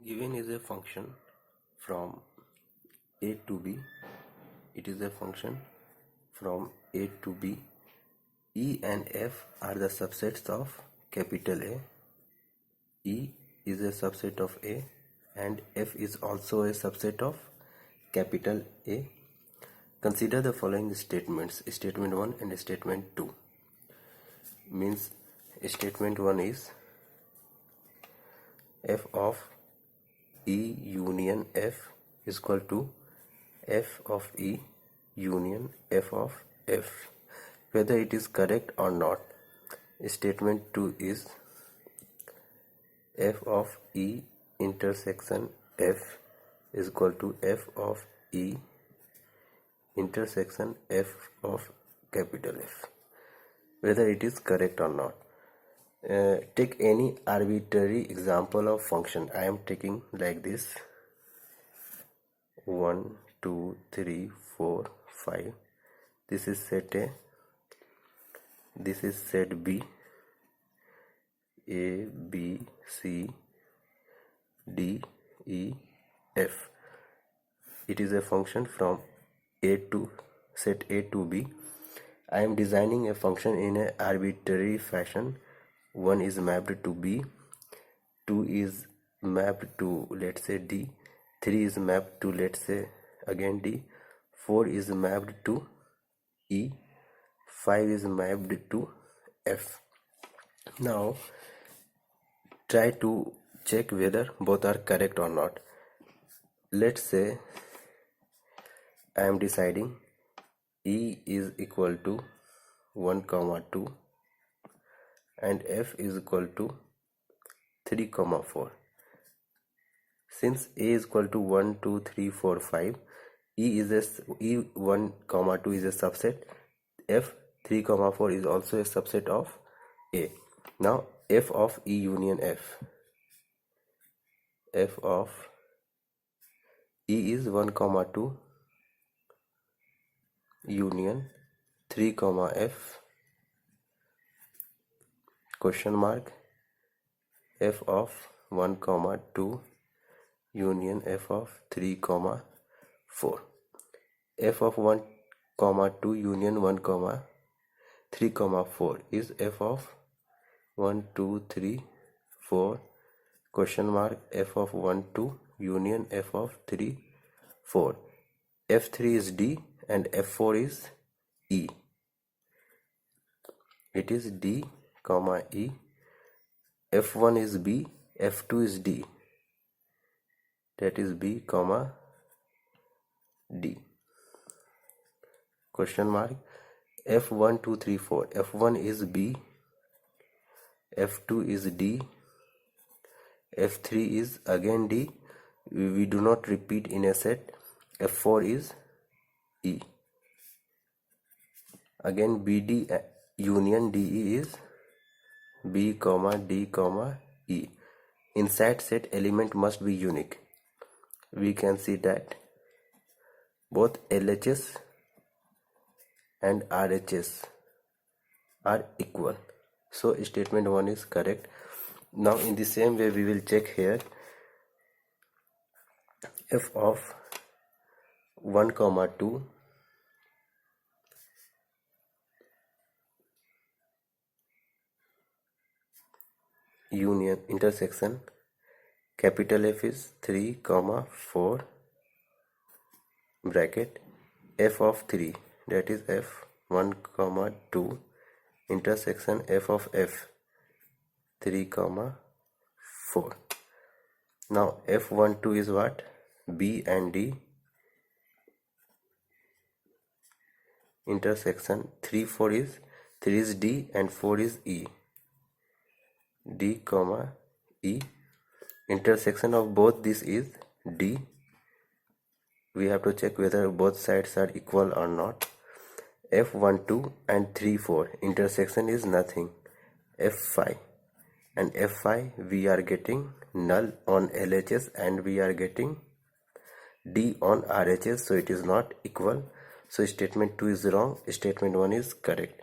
Given is a function from a to b. It is a function from a to b. E and F are the subsets of capital A. E is a subset of A and F is also a subset of capital A. Consider the following statements, statement 1 and statement 2. Means statement 1 is f of E union F is equal to f of E union f of F. Whether it is correct or not. Statement 2 is f of E intersection F is equal to f of E intersection f of capital F. Whether it is correct or not. Take any arbitrary example of function. I am taking like this 1 2 3 4 5. This is set A, this is set B, A B C D E F. It is a function from A to set A to B. I am designing a function in an arbitrary fashion. 1 is mapped to B, 2 is mapped to, let's say, D, 3 is mapped to, let's say, again D, 4 is mapped to E, 5 is mapped to F. Now try to check whether both are correct or not. Let's say I am deciding E is equal to 1, 2 and F is equal to 3, 4. Since A is equal to 1, 2, 3, 4, 5, E1, 2 is a subset, F 3, 4 is also a subset of A. Now F of E union F. F of E is 1, 2 union 3, F question mark f of 1, 2 union f of 3, 4. F of 1, 2 union 1, 3, 4 is f of 1, 2, 3, 4 question mark f of 1, 2 union f of 3, 4. F3 is D and F4 is E. It is D, E. F1 is B, F2 is D. That is B, D. Question mark F1, 2, 3, 4. F1 is B, F2 is D, F3 is again D. We do not repeat in a set. F4 is E. Again BD union DE is B, D, E. Inside set element must be unique. We can see that both LHS and RHS are equal. So statement 1 is correct. Now in the same way we will check here f of 1, 2 union intersection capital F is 3, 4 bracket f of 3, that is f 1, 2 intersection f of f 3, 4. Now f12 is what? B and D intersection 3, 4 is 3 is D and 4 is E. D, E. Intersection of both this is D. We have to check whether both sides are equal or not. F12 and 3, 4 intersection is nothing. F5 and F5 we are getting null on LHS and we are getting D on RHS, so it is not equal. So statement 2 is wrong, statement 1 is correct.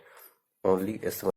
Only S1